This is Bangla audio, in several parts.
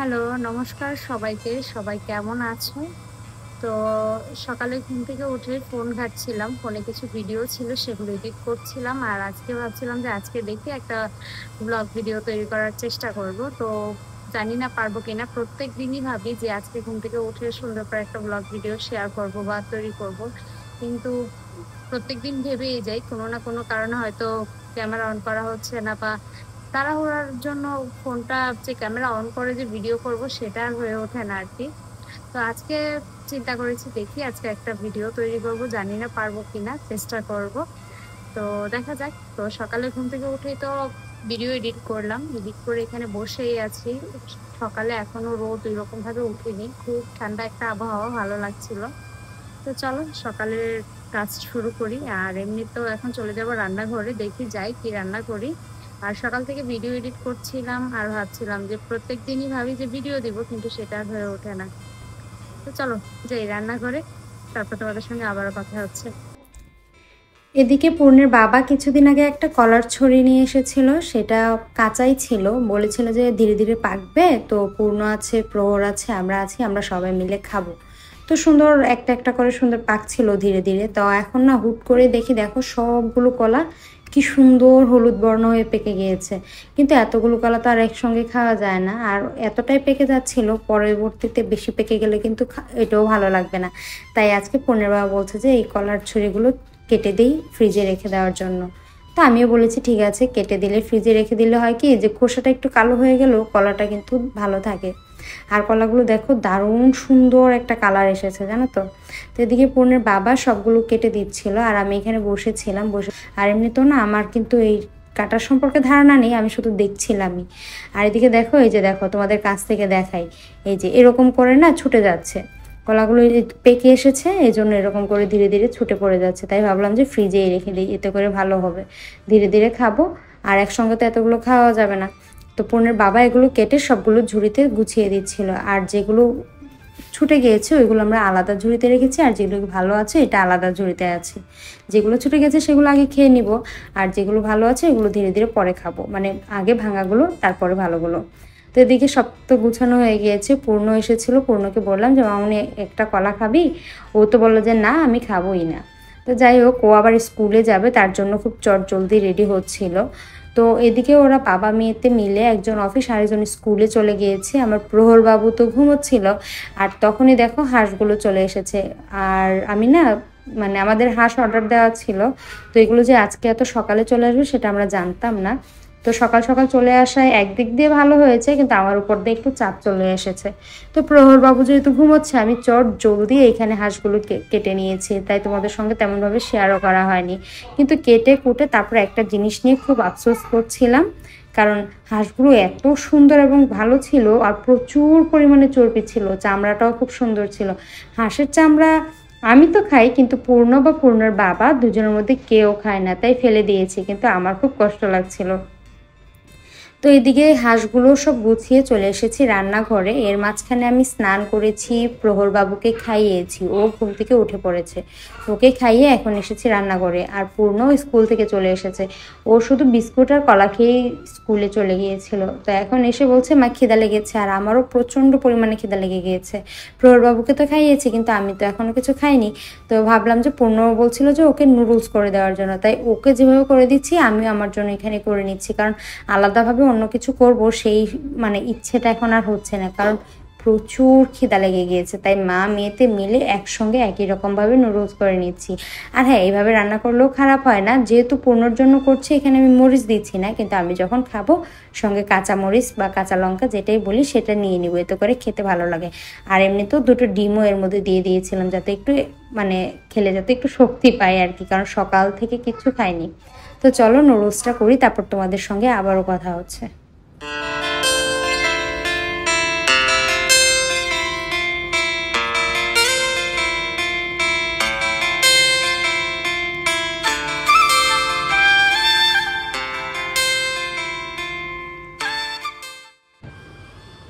হ্যালো, নমস্কার সবাইকে। সবাই কেমন আছো? তো সকালে ঘুম থেকে উঠে ফোন ঘাঁটছিলাম। ফোনে কিছু ভিডিও ছিল সেগুলো এডিট করছিলাম। আর আজকে ভাবছিলাম যে আজকে দেখি একটা ব্লগ ভিডিও তৈরি করার চেষ্টা করব। তো জানি না পারবো কিনা। প্রত্যেক দিনই ভাবি যে আজকে ঘুম থেকে উঠে সুন্দর করে একটা ব্লগ ভিডিও শেয়ার করব বা তৈরি করব। কিন্তু প্রত্যেকদিন ভেবেই যাই কোনো না কোনো কারণে হয়তো ক্যামেরা অন করা হচ্ছে না বা তাড়াহুড়ার জন্য ফোনটা যে ক্যামেরা অন করে যে ভিডিও করব সেটা আর হয়ে ওঠে না আর কি। তো আজকে চিন্তা করেছি দেখি আজকে একটা ভিডিও তৈরি করব, জানি না পারবো কিনা, চেষ্টা করব। তো দেখা যাক। তো সকালে ঘুম থেকে উঠেই তো ভিডিও এডিট করলাম, এডিট করে এখানে বসেই আছি। সকালে এখনো রোদ ওইরকম ভাবে উঠেনি, খুব ঠান্ডা একটা আবহাওয়া, ভালো লাগছিল। তো চলো সকালের কাজ শুরু করি। আর এমনি তো এখন চলে যাবো রান্নাঘরে, দেখি যাই কি রান্না করি। আর সকাল থেকে ভিডিও এডিট করছিলাম আর ভাবছিলাম যে প্রত্যেক দিনই ভাবি যে ভিডিও দিব, কিন্তু সেটা আর হয়ে ওঠে না। তো চলো যাই রান্নাঘরে, তারপর তোমাদের সঙ্গে আবারও কথা হচ্ছে। এদিকে পূর্ণের বাবা কিছুদিন আগে একটা কলার ছড়ি নিয়ে এসেছিল, সেটা কাঁচাই ছিল, বলেছিল যে ধীরে ধীরে পাকবে, তো পূর্ণ আছে, প্রহর আছে, আমরা আছি, আমরা সবাই মিলে খাবো। তো সুন্দর একটা একটা করে সুন্দর পাকছিল ধীরে ধীরে। তো এখন না হুট করে দেখি, দেখো সবগুলো কলা কি সুন্দর হলুদ বর্ণ হয়ে পেকে গিয়েছে। কিন্তু এতগুলো কলা তো আর একসঙ্গে খাওয়া যায় না, আর এতটাই পেকে যাচ্ছিল, পরবর্তীতে বেশি পেকে গেলে কিন্তু এটাও ভালো লাগবে না। তাই আজকে পূর্ণের বাবা বলছে যে এই কলার ছড়িগুলো কেটে দিই ফ্রিজে রেখে দেওয়ার জন্য। তো আমিও বলেছি ঠিক আছে, কেটে দিলে ফ্রিজে রেখে দিলে হয় কি যে খোসাটা একটু কালো হয়ে গেলেও কলাটা কিন্তু ভালো থাকে। আর কলাগুলো দেখো দারুণ সুন্দর একটা কালার এসেছে, জানো তো। তো এদিকে পূর্ণের বাবা সবগুলো কেটে দিচ্ছিল আর আমি এখানে বসেছিলাম। আর এমনি তো না আমার কিন্তু এই কাটার সম্পর্কে ধারণা নেই, আমি শুধু দেখছিলামই। আর এদিকে দেখো, এই যে দেখো তোমাদের কাছ থেকে দেখাই, এই যে এরকম করে না ছুটে যাচ্ছে কলাগুলো, পেকে এসেছে, এই জন্য এরকম করে ধীরে ধীরে ছুটে পড়ে যাচ্ছে। তাই ভাবলাম যে ফ্রিজেই রেখে দিই, এতে করে ভালো হবে, ধীরে ধীরে খাবো। আর একসঙ্গে তো এতগুলো খাওয়া যাবে না। তো পূর্ণের বাবা এগুলো কেটে সবগুলো ঝুড়িতে গুছিয়ে দিচ্ছিল। আর যেগুলো ছুটে গিয়েছে ওইগুলো আমরা আলাদা ঝুড়িতে রেখেছি, আর যেগুলো ভালো আছে এটা আলাদা ঝুড়িতে আছে। যেগুলো ছুটে গেছে সেগুলো আগে খেয়ে নিব, আর যেগুলো ভালো আছে এগুলো ধীরে ধীরে পরে খাবো, মানে আগে ভাঙাগুলো তারপরে ভালোগুলো। তো এদিকে সব তো গুছানো হয়ে গিয়েছে। পূর্ণ এসেছিল, পূর্ণকে বললাম যে মামনি একটা কলা খাবি? ও তো বললো যে না, আমি খাবোই না। তো যাই হোক, ও আবার স্কুলে যাবে, তার জন্য খুব জলদি রেডি হচ্ছিল। তো এদিকে ওরা বাবা মেয়েতে মিলে, একজন অফিস আর একজন স্কুলে চলে গিয়েছে। আমার প্রহর বাবু তো ঘুমোচ্ছিল। আর তখনই দেখো হাঁসগুলো চলে এসেছে। আর আমি না, মানে আমাদের হাঁস অর্ডার দেওয়া ছিল, তো এগুলো যে আজকে এত সকালে চলে আসবে সেটা আমরা জানতাম না। তো সকাল সকাল চলে আসায় একদিক দিয়ে ভালো হয়েছে, কিন্তু আমার উপর দিয়ে একটু চাপ চলে এসেছে। তো প্রহর বাবু যেহেতু ঘুমোচ্ছে, আমি জলদি এইখানে হাঁসগুলো কেটে নিয়েছি, তাই তোমাদের সঙ্গে তেমনভাবে শেয়ারও করা হয়নি। কিন্তু কেটে কুটে তারপর একটা জিনিস নিয়ে খুব আফসোস করছিলাম, কারণ হাঁসগুলো এত সুন্দর এবং ভালো ছিল, আর প্রচুর পরিমাণে চর্বি ছিল, চামড়াটাও খুব সুন্দর ছিল। হাঁসের চামড়া আমি তো খাই, কিন্তু পূর্ণ বা পূর্ণর বাবা দুজনের মধ্যে কেউ খায় না, তাই ফেলে দিয়েছি, কিন্তু আমার খুব কষ্ট লাগছিল। তো এদিকে হাঁসগুলো সব গুছিয়ে চলে এসেছি রান্নাঘরে। এর মাঝখানে আমি স্নান করেছি, প্রহর বাবুকে খাইয়েছি, ও ঘুম থেকে উঠে পড়েছে, ওকে খাইয়ে এখন এসেছি রান্নাঘরে। আর পূর্ণ স্কুল থেকে চলে এসেছে, ও শুধু বিস্কুট আর কলা খেয়েই স্কুলে চলে গিয়েছিল। তো এখন এসে বলছে মা খিদা লেগেছে, আর আমারও প্রচণ্ড পরিমাণে খিদা লেগে গিয়েছে। প্রহর বাবুকে তো খাইয়েছি, কিন্তু আমি তো এখনও কিছু খাইনি। তো ভাবলাম যে পূর্ণ বলছিল যে ওকে নুডলস করে দেওয়ার জন্য, তাই ওকে যেভাবে করে দিচ্ছি আমিও আমার জন্য এখানে করে নিচ্ছি, কারণ আলাদাভাবে অন্য কিছু করব সেই মানে ইচ্ছেটা এখন আর হচ্ছে না, কারণ প্রচুর খিদা লেগে গিয়েছে। তাই মা মেয়েতে মিলে একসঙ্গে একই রকমভাবে নুডলস করে নিচ্ছি। আর হ্যাঁ, এইভাবে রান্না করলেও খারাপ হয় না, যেহেতু পূর্ণর জন্য করছি এখানে আমি মরিচ দিচ্ছি না, কিন্তু আমি যখন খাবো সঙ্গে কাঁচা মরিচ বা কাঁচা লঙ্কা যেটাই বলি সেটা নিয়ে নিব, এতে করে খেতে ভালো লাগে। আর এমনিতেও দুটো ডিমও এর মধ্যে দিয়ে দিয়েছিলাম, যাতে একটু মানে খেলে যাতে একটু শক্তি পায় আর কি, কারণ সকাল থেকে কিচ্ছু খাইনি। তো চলো নুডলসটা করি, তারপর তোমাদের সঙ্গে আবারও কথা হচ্ছে।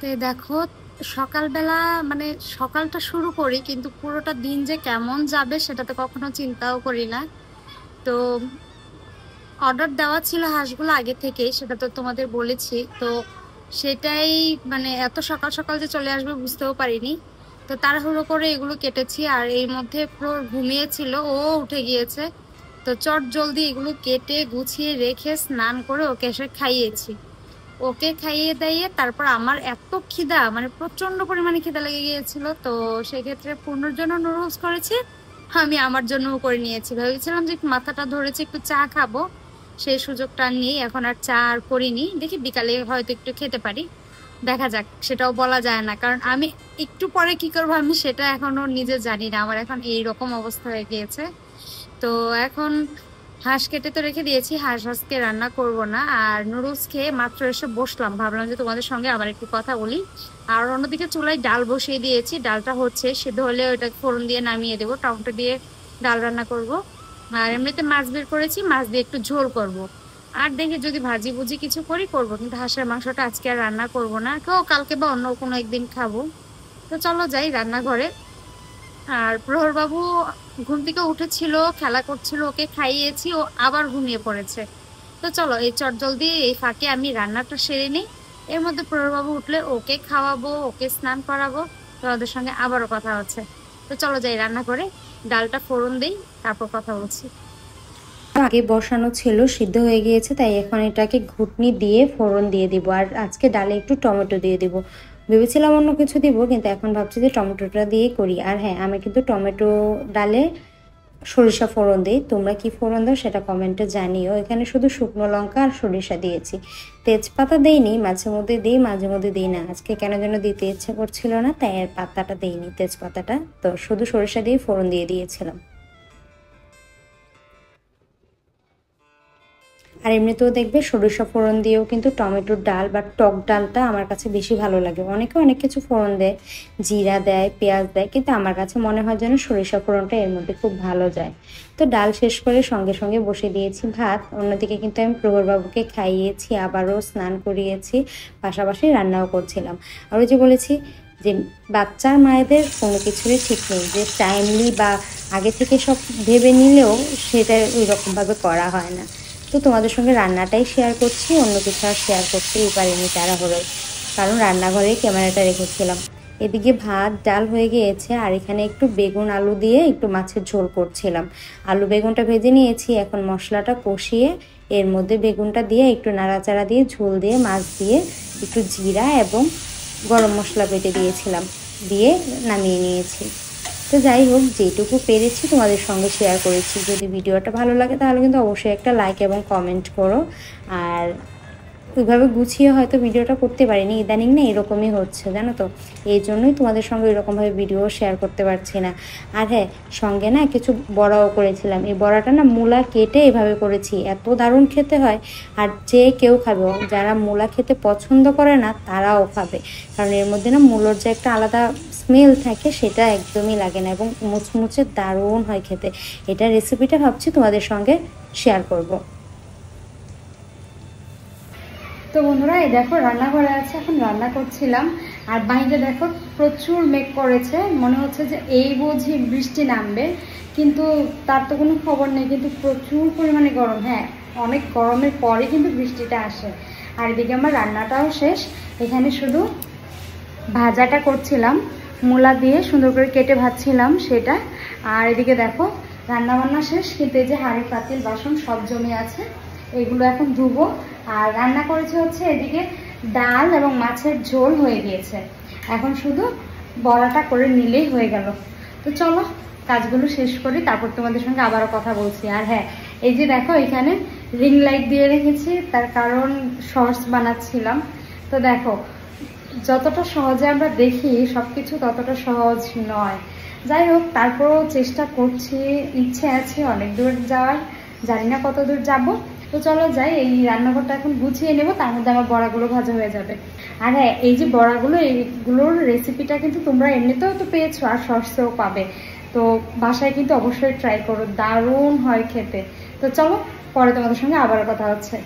তো দেখো সকালবেলা মানে সকালটা শুরু করি, কিন্তু পুরোটা দিন যে কেমন যাবে সেটা তো কখনো চিন্তাও করি না। তো অর্ডার দেওয়া ছিল হাঁসগুলো আগে থেকেই, সেটা তো তোমাদের বলেছি। তো সেটাই, মানে এত সকাল সকাল যে চলে আসবে বুঝতেও পারিনি। তো তাড়াহুড়ো করে এগুলো কেটেছি, আর এই মধ্যে পুরো ঘুমিয়েছিল, ও উঠে গিয়েছে। তো চট জলদি এগুলো কেটে গুছিয়ে রেখে স্নান করে ওকে এসে খাইয়েছি। ওকে খাইয়ে দাইয়ে তারপর আমার এত খিদা, মানে প্রচন্ড পরিমাণে খিদা লেগে গিয়েছিল। তো সেক্ষেত্রে পূর্ণর জন্য নুডলস করেছি, আমি আমার জন্যও করে নিয়েছি। ভেবেছিলাম যে একটু মাথাটা ধরেছে, একটু চা খাবো, সেই সুযোগটা নেই, এখন আর চা আর করিনি। দেখি বিকালে হয়তো একটু খেতে পারি, দেখা যাক, সেটাও বলা যায় না, কারণ আমি একটু পরে কি করবো আমি সেটা এখনো নিজে জানি না। আমার এখন এইরকম অবস্থা হয়ে গিয়েছে। তো এখন হাঁস কেটে তো রেখে দিয়েছি, হাঁস আজকে রান্না করব না। আর নুডলস খেয়ে মাত্র এসে বসলাম, ভাবলাম যে তোমাদের সঙ্গে আবার একটু কথা বলি। আর অন্যদিকে চুলায় ডাল বসিয়ে দিয়েছি, ডালটা হচ্ছে, সেদ্ধ হলে ওইটা ফোড়ন দিয়ে নামিয়ে দেবো, টমেটো দিয়ে ডাল রান্না করব। আর এমনিতে মাছ বের করেছি, মাছ দিয়ে একটু ঝোল করব। আর দেখি যদি ভাজি ভুজি কিছু করব, কিন্তু হাঁসের মাংসটা আজকে আর রান্না করব না, কেউ কালকে বা অন্য কোনো একদিন খাবো। তো চলো যাই রান্নাঘরে। আর প্রহর বাবু ঘুম থেকে উঠেছিল, খেলা করছিল, ওকে খাইয়েছি, ও আবার ঘুমিয়ে পড়েছে। তো চলো এই চটজলদি এই ফাঁকে আমি রান্নাটা সেরে নিই। এর মধ্যে প্রহর বাবু উঠলে ওকে খাওয়াবো, ওকে স্নান করাবো, তোমাদের সঙ্গে আবারও কথা হচ্ছে। তো চলো যাই রান্না করে ডালটা ফোড়ন দিই, তারপর কথা বলছি। আগে বসানো ছিল, সিদ্ধ হয়ে গিয়েছে, তাই এখন এটাকে ঘুটনি দিয়ে ফোড়ন দিয়ে দিব। আর আজকে ডালে একটু টমেটো দিয়ে দিব। ভেবেছিলাম অন্য কিছু দিব, কিন্তু এখন ভাবছি যে টমেটোটা দিয়ে করি। আর হ্যাঁ, আমি কিন্তু টমেটো ডালে সরিষা ফোড়ন দিই। তোমরা কি ফোড়ন দাও সেটা কমেন্টে জানিও। এখানে শুধু শুকনো লঙ্কা আর সরিষা দিয়েছি, তেজপাতা দেইনি, মাঝে মধ্যে দিই মাঝে মধ্যে দিই না। আজকে কেন যেন দিতে ইচ্ছে করছিল না, তাই আর পাতাটা দেইনি, তেজপাতাটা। তো শুধু সরিষা দিয়ে ফোড়ন দিয়ে দিয়েছিলাম। আর এমনিতেও দেখবে সরিষা ফোড়ন দিয়েও কিন্তু টমেটোর ডাল বা টক ডালটা আমার কাছে বেশি ভালো লাগে। অনেকে অনেক কিছু ফোড়ন দেয়, জিরা দেয়, পেঁয়াজ দেয়, কিন্তু আমার কাছে মনে হয় যেন সরিষা ফোড়নটা এর মধ্যে খুব ভালো যায়। তো ডাল শেষ করে সঙ্গে সঙ্গে বসে দিয়েছি ভাত। অন্যদিকে কিন্তু আমি প্রহরবাবুকে খাইয়েছি, আবারও স্নান করিয়েছি, পাশাপাশি রান্নাও করছিলাম। আর ওই যে বলেছি যে বাচ্চার মায়েদের কোনো কিছুরই ঠিক নেই, যে টাইমলি বা আগে থেকে সব ভেবে নিলেও সেটা ওই রকমভাবে করা হয় না। তো তোমাদের সঙ্গে রান্নাটাই শেয়ার করছি, অন্য কিছু আর শেয়ার করতেই পারিনি তাড়াহুড়োয়, কারণ রান্নাঘরে ক্যামেরাটা রেখেছিলাম। এদিকে ভাত ডাল হয়ে গিয়েছে, আর এখানে একটু বেগুন আলু দিয়ে একটু মাছের ঝোল করছিলাম। আলু বেগুনটা ভেজে নিয়েছি, এখন মশলাটা কষিয়ে এর মধ্যে বেগুনটা দিয়ে একটু নাড়াচাড়া দিয়ে ঝোল দিয়ে মাছ দিয়ে একটু জিরা এবং গরম মশলা বেটে দিয়েছিলাম, দিয়ে নামিয়ে নিয়েছি। তো যাই হোক, যেটুকু পেরেছি তোমাদের সঙ্গে শেয়ার করেছি। যদি ভিডিওটা ভালো লাগে তাহলে কিন্তু অবশ্যই একটা লাইক এবং কমেন্ট করো। আর ওইভাবে গুছিয়ে হয়তো ভিডিওটা করতে পারিনি, ইদানিং না এরকমই হচ্ছে জানো তো, এই জন্যই তোমাদের সঙ্গে এরকমভাবে ভিডিও শেয়ার করতে পারছি না। আর হ্যাঁ, সঙ্গে না কিছু বড়াও করেছিলাম। এই বড়াটা না মূলা কেটে এভাবে করেছি, এত দারুণ খেতে হয়। আর যে কেউ খাবে, যারা মূলা খেতে পছন্দ করে না তারাও খাবে, কারণ এর মধ্যে না মূলোর যে একটা আলাদা স্মেল থাকে সেটা একদমই লাগে না, এবং মুচমুচে দারুণ হয় খেতে। এটা রেসিপিটা ভাবছি তোমাদের সঙ্গে শেয়ার করব। তো বন্ধুরা, এই দেখো রান্নাঘরে আছে, এখন রান্না করছিলাম। আর বাইরে দেখো প্রচুর মেঘ করেছে, মনে হচ্ছে যে এই বুঝি বৃষ্টি নামবে, কিন্তু তার তো কোনো খবর নেই। কিন্তু প্রচুর পরিমাণে গরম, হ্যাঁ অনেক গরমের পরে কিন্তু বৃষ্টিটা আসে। আর এদিকে আমার রান্নাটাও শেষ, এখানে শুধু ভাজাটা করছিলাম, মূলা দিয়ে সুন্দর করে কেটে ভাজছিলাম সেটা। আর এদিকে দেখো রান্না বান্না শেষ, কিন্তু এই যে হাঁড়ি পাতিল বাসন সব জমে আছে, এগুলো এখন ধুবো। আর রান্না করেছে হচ্ছে এদিকে ডাল এবং মাছের ঝোল হয়ে গিয়েছে, এখন শুধু বড়াটা করে নিলেই হয়ে গেল। তো চলো কাজগুলো শেষ করি, তারপর তোমাদের সঙ্গে আবারও কথা বলছি। আর হ্যাঁ, এই যে দেখো এখানে রিং লাইট দিয়ে রেখেছি, তার কারণ শর্টস বানাচ্ছিলাম। তো দেখো যতটা সহজে আমরা দেখি সবকিছু ততটা সহজ নয়। যাই হোক, তারপরও চেষ্টা করছি, ইচ্ছে আছে অনেক দূর যাওয়ার, জানি না কত দূর যাবো। তো চলো যাই, এই রান্নাঘরটা এখন গুছিয়ে নেবো, তার মধ্যে আমার বড়াগুলো ভাজা হয়ে যাবে। আর হ্যাঁ, এই যে বড়াগুলো, এইগুলোর রেসিপিটা কিন্তু তোমরা এমনিতেও তো পেয়েছো আর শর্টসেও পাবে। তো বাসায় কিন্তু অবশ্যই ট্রাই করো, দারুণ হয় খেতে। তো চলো পরে তোমাদের সঙ্গে আবার কথা হচ্ছে।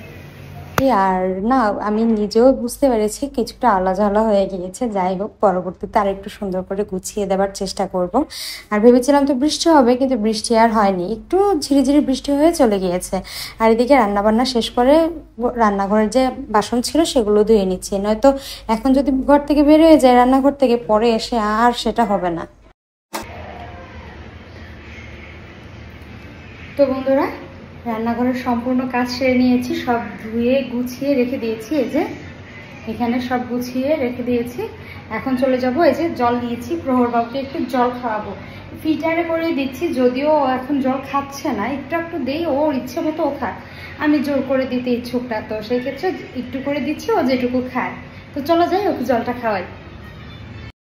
আর না আমি নিজেও বুঝতে পেরেছি কিছুটা আলাঝালা হয়ে গিয়েছে। যাই হোক, পরবর্তীতে আর একটু সুন্দর করে গুছিয়ে দেওয়ার চেষ্টা করব। আর ভেবেছিলাম তো বৃষ্টি হবে, কিন্তু বৃষ্টি আর হয়নি, একটু ঝিরিঝিরি বৃষ্টি হয়ে চলে গিয়েছে। আর এদিকে রান্নাবান্না শেষ করে রান্নাঘরের যে বাসন ছিল সেগুলো ধুয়ে নিচ্ছি, নয়তো এখন যদি ঘর থেকে বের হয়ে যায় রান্নাঘর থেকে, পরে এসে আর সেটা হবে না। তো বন্ধুরা, রান্নাঘরের সম্পূর্ণ কাজ সেরে নিয়েছি, সব ধুয়ে গুছিয়ে রেখে দিয়েছি। এই যে এখানে সব গুছিয়ে রেখে দিয়েছি। এখন চলে যাব, এই যে জল নিয়েছি, প্রহরবাবুকে একটু জল খাওয়াবো, ফিল্টারে করে দিচ্ছি, যদিও এখন জল খাচ্ছে না, একটু একটু দেই, ওর ইচ্ছে মতো ও খায়, আমি জোর করে দিতে ইচ্ছুক না, তো সেই ক্ষেত্রে একটু করে দিচ্ছি, ও যেটুকু খায়। তো চলো যাই, ওকে জলটা খাওয়াই।